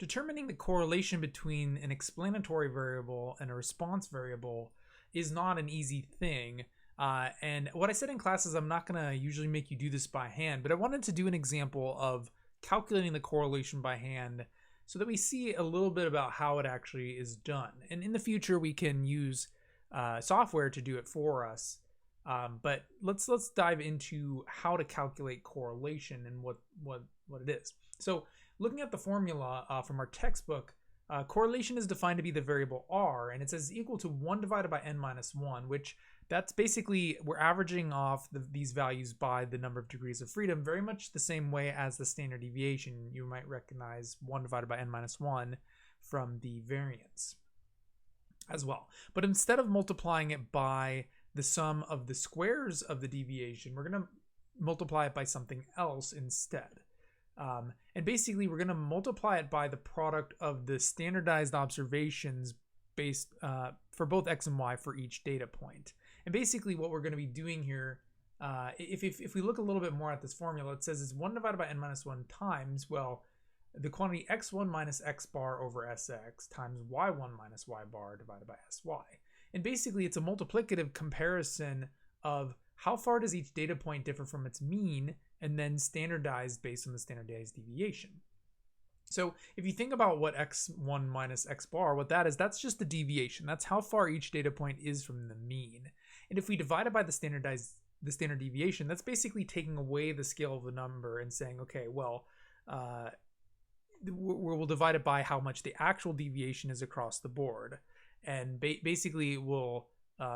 determining the correlation between an explanatory variable and a response variable is not an easy thing. And what I said in class is I'm not going to usually make you do this by hand, but I wanted to do an example of calculating the correlation by hand so that we see a little bit about how it actually is done. And in the future, we can use software to do it for us. But let's dive into how to calculate correlation and what it is. So looking at the formula from our textbook, correlation is defined to be the variable r, and it says equal to 1 divided by n minus 1, which that's basically we're averaging off these values by the number of degrees of freedom, very much the same way as the standard deviation. You might recognize 1 divided by n minus 1 from the variance as well. But instead of multiplying it by the sum of the squares of the deviation, we're going to multiply it by something else instead. And basically, we're going to multiply it by the product of the standardized observations based for both x and y for each data point. And basically, what we're going to be doing here, if we look a little bit more at this formula, it says it's 1 divided by n minus 1 times, well, the quantity x1 minus x bar over sx times y1 minus y bar divided by sy. And basically, it's a multiplicative comparison of how far does each data point differ from its mean, and then standardized based on the standardized deviation. So if you think about what x1 minus x bar, what that is, that's just the deviation. That's how far each data point is from the mean. And if we divide it by the standard deviation, that's basically taking away the scale of the number and saying, okay, well, we'll divide it by how much the actual deviation is across the board. And basically we'll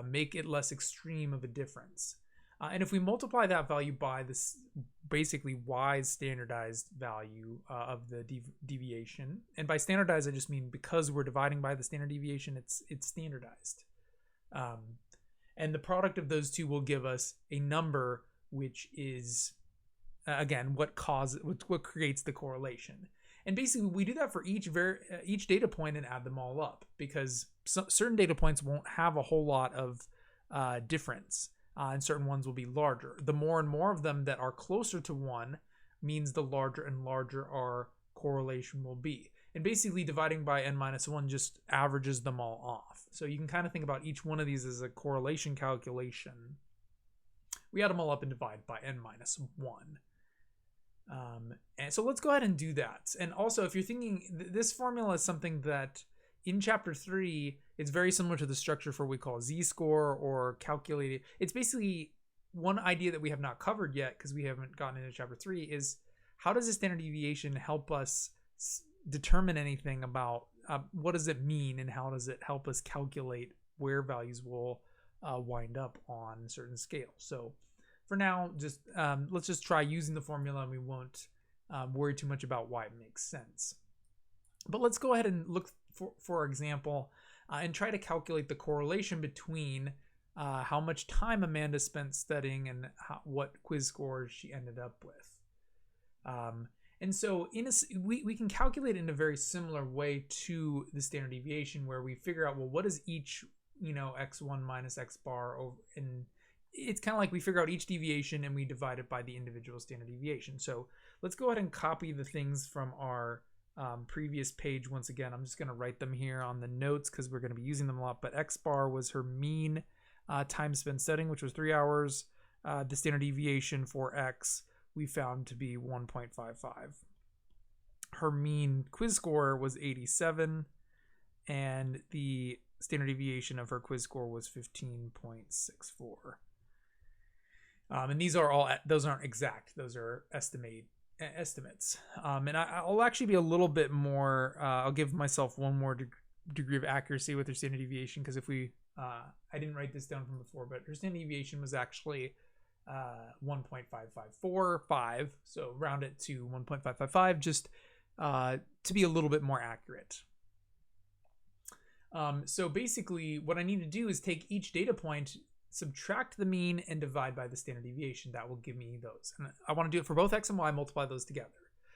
make it less extreme of a difference. And if we multiply that value by this basically y's standardized value of the deviation, and by standardized I just mean because we're dividing by the standard deviation, it's standardized. And the product of those two will give us a number which is again what creates the correlation. And basically we do that for each data point and add them all up, because certain data points won't have a whole lot of difference. And certain ones will be larger. The more and more of them that are closer to 1 means the larger and larger our correlation will be. And basically dividing by n minus 1 just averages them all off. So you can kind of think about each one of these as a correlation calculation. We add them all up and divide by n minus 1. And so let's go ahead and do that. And also, if you're thinking, this formula is something that in chapter 3, it's very similar to the structure for what we call z-score or calculated. It's basically one idea that we have not covered yet because we haven't gotten into chapter 3 is how does the standard deviation help us determine anything about what does it mean, and how does it help us calculate where values will wind up on certain scales. So for now, just let's just try using the formula, and we won't worry too much about why it makes sense. But let's go ahead and look for example, and try to calculate the correlation between how much time Amanda spent studying and what quiz scores she ended up with. And so we can calculate in a very similar way to the standard deviation, where we figure out, well, what is each, x1 minus x bar over, and it's kind of like we figure out each deviation and we divide it by the individual standard deviation. So let's go ahead and copy the things from our previous page. Once again, I'm just going to write them here on the notes because we're going to be using them a lot. But x bar was her mean time spent studying, which was 3 hours. The standard deviation for x we found to be 1.55. Her mean quiz score was 87, and the standard deviation of her quiz score was 15.64. And those aren't exact; those are estimates. And I'll actually be a little bit more. I'll give myself one more degree of accuracy with her standard deviation, because if I didn't write this down from before, but her standard deviation was actually 1.5545, so round it to 1.555 just to be a little bit more accurate. So basically what I need to do is take each data point, subtract the mean, and divide by the standard deviation. That will give me those, and I want to do it for both x and y, multiply those together.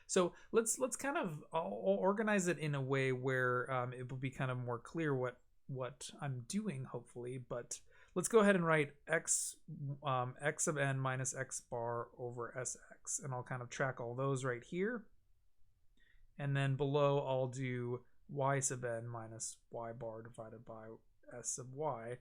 So let's kind of I'll organize it in a way where it will be kind of more clear what I'm doing, hopefully. But let's go ahead and write x of n minus x bar over sx, and I'll kind of track all those right here. And then below I'll do y sub n minus y bar divided by s sub y.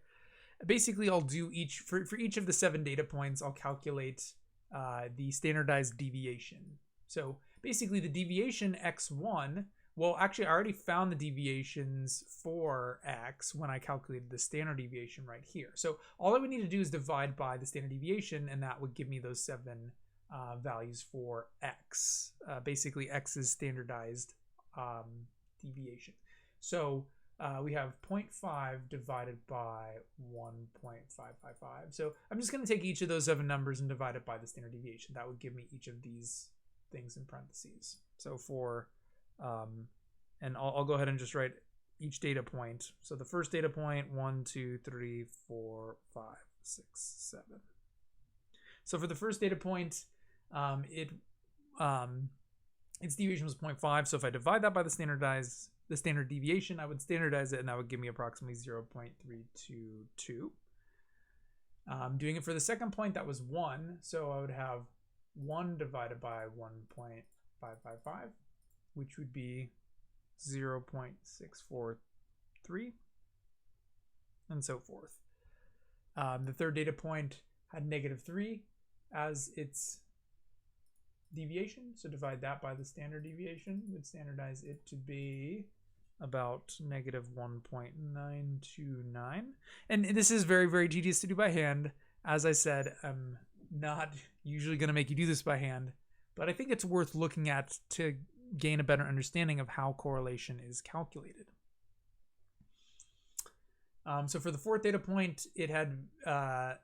Basically, I'll do for each of the 7 data points, I'll calculate the standardized deviation. So basically the deviation x1, well, actually I already found the deviations for x when I calculated the standard deviation right here. So all I would need to do is divide by the standard deviation, and that would give me those 7 values for x. Basically, x is standardized deviation. So we have 0.5 divided by 1.555. So I'm just going to take each of those 7 numbers and divide it by the standard deviation. That would give me each of these things in parentheses. So for, and I'll go ahead and just write each data point. So the first data point, 1, 2, 3, 4, 5, 6, 7. So for the first data point, its deviation was 0.5. So if I divide that by the standard deviation, I would standardize it, and that would give me approximately 0.322. Doing it for the second point, that was 1. So I would have 1 divided by 1.555, which would be 0.643, and so forth. The third data point had -3 as its deviation, so divide that by the standard deviation would standardize it to be about -1.929. And this is very, very tedious to do by hand. As I said, I'm not usually going to make you do this by hand, but I think it's worth looking at to gain a better understanding of how correlation is calculated. So for the fourth data point, it had a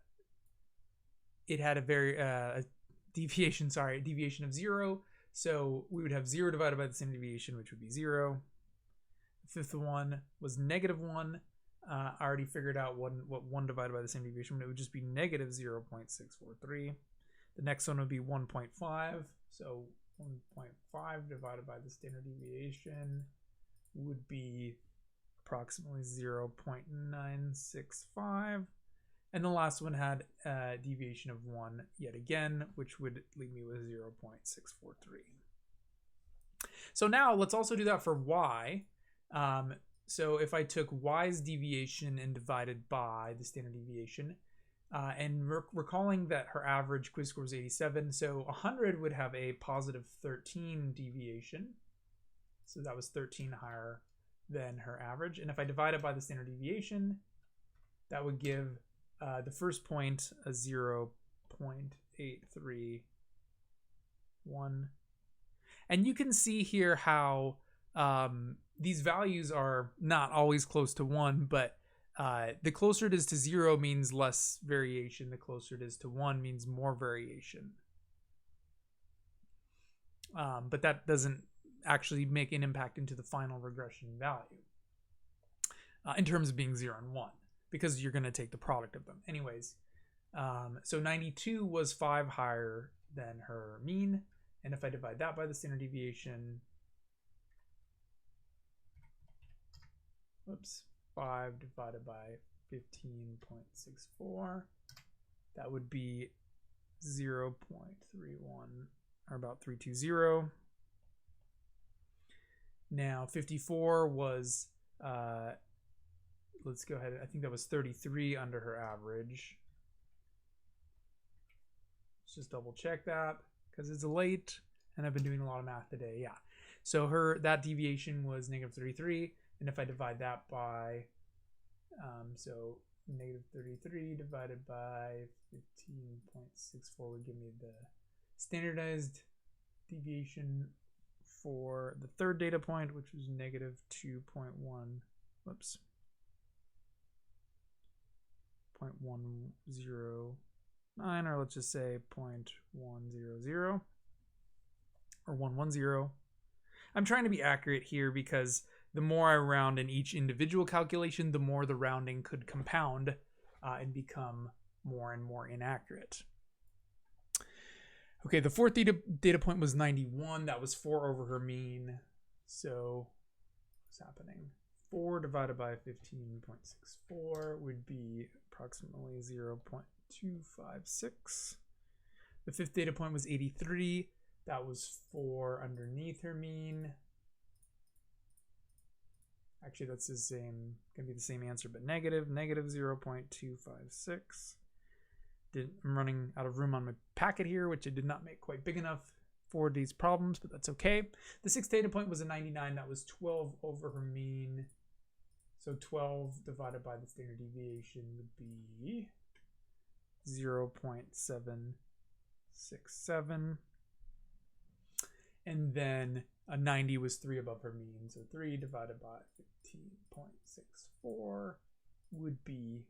deviation of 0. So we would have 0 divided by the standard deviation, which would be 0. The fifth one was -1. I already figured out what 1 divided by the standard deviation, but it would just be -0.643. The next one would be 1.5. So 1.5 divided by the standard deviation would be approximately 0.965. And the last one had a deviation of 1 yet again, which would leave me with 0.643. So now let's also do that for y. So if I took y's deviation and divided by the standard deviation, and recalling that her average quiz score was 87, so 100 would have a positive 13 deviation. So that was 13 higher than her average. And if I divide it by the standard deviation, that would give the first point a 0.831. And you can see here how these values are not always close to 1, but the closer it is to 0 means less variation. The closer it is to 1 means more variation. But that doesn't actually make an impact into the final regression value in terms of being 0 and 1, because you're going to take the product of them. Anyways, so 92 was 5 higher than her mean. And if I divide that by the standard deviation, 5 divided by 15.64, that would be 0.31, or about 320. Now 54 was, let's go ahead, I think that was 33 under her average. Let's just double check that, because it's late and I've been doing a lot of math today. Yeah, so that deviation was -33. And if I divide that by, so -33 divided by 15.64 would give me the standardized deviation for the third data point, which was -2.1, 0.109, or let's just say 0.100 or 110. I'm trying to be accurate here because the more I round in each individual calculation, the more the rounding could compound and become more and more inaccurate. Okay, the fourth data point was 91. That was 4 over her mean. So what's happening? 4 divided by 15.64 would be approximately 0.256. The fifth data point was 83. That was 4 underneath her mean. Actually, that's the same, gonna be the same answer, but negative 0.256. I'm running out of room on my packet here, which I did not make quite big enough for these problems, but that's okay. The sixth data point was a 99. That was 12 over her mean. So 12 divided by the standard deviation would be 0.767. And then a 90 was 3 above her mean. So 3 divided by 15.64 would be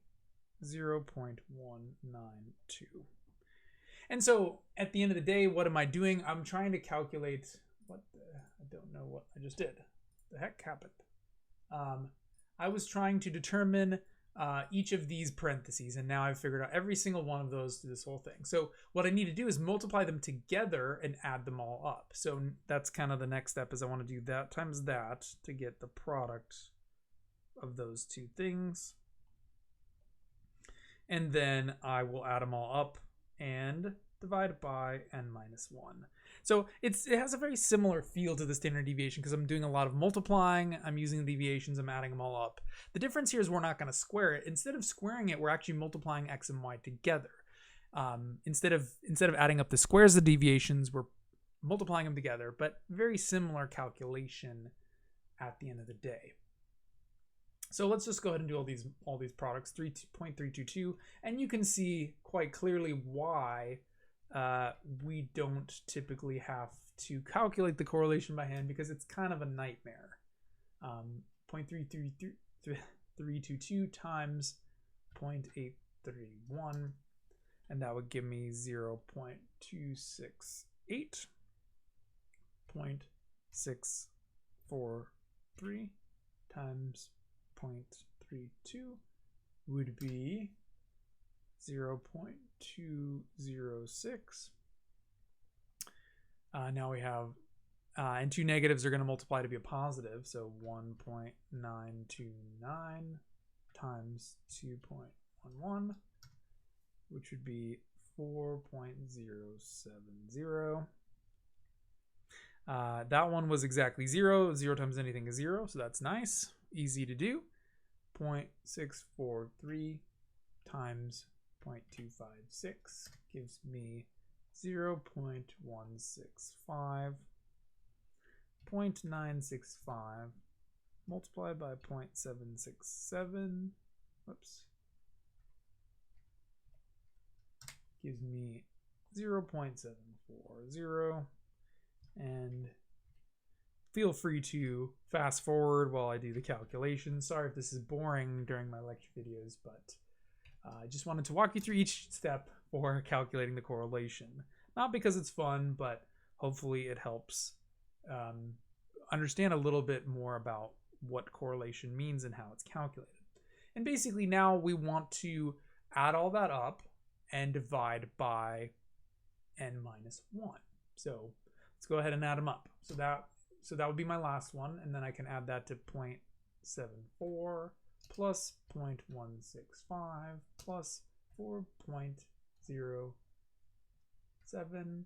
0.192. And so at the end of the day, what am I doing? I'm trying to calculate I don't know what I just did. The heck happened? I was trying to determine each of these parentheses, and now I've figured out every single one of those through this whole thing. So what I need to do is multiply them together and add them all up. So that's kind of the next step, is I want to do that times that to get the product of those two things. And then I will add them all up and divide by n minus 1. So it has a very similar feel to the standard deviation because I'm doing a lot of multiplying, I'm using the deviations, I'm adding them all up. The difference here is we're not going to square it. Instead of squaring it, we're actually multiplying x and y together. Instead of adding up the squares of the deviations, we're multiplying them together, but very similar calculation at the end of the day. So let's just go ahead and do all these products, 3.322, and you can see quite clearly why we don't typically have to calculate the correlation by hand, because it's kind of a nightmare. 0.322 times 0.831, and that would give me 0.268, 0.643 times 0.32 would be 0.206. Now we have, and two negatives are going to multiply to be a positive, so 1.929 times 2.11, which would be 4.070. That one was exactly 0. 0 times anything is 0, so that's nice. Easy to do. 0.643 times 0.256 gives me 0.165. 0.965 multiplied by 0.767, whoops, gives me 0.740. And feel free to fast forward while I do the calculation. Sorry if this is boring during my lecture videos, but I just wanted to walk you through each step for calculating the correlation. Not because it's fun, but hopefully it helps understand a little bit more about what correlation means and how it's calculated. And basically now we want to add all that up and divide by n minus 1. So let's go ahead and add them up. So that would be my last one, and then I can add that to 0.74 plus 0.165 plus 4.07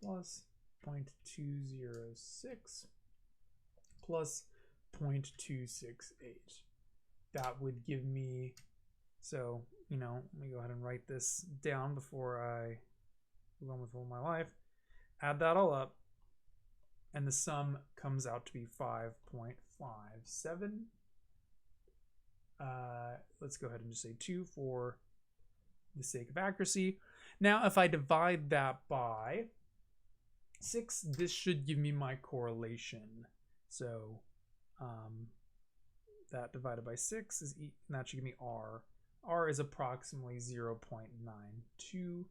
plus 0.206 plus 0.268. That would give me, so, let me go ahead and write this down before I move on with my life. Add that all up, and the sum comes out to be 5.57. Let's go ahead and just say 2 for the sake of accuracy. Now, if I divide that by 6, this should give me my correlation. So that divided by 6 is and that should give me R. R is approximately 0.929.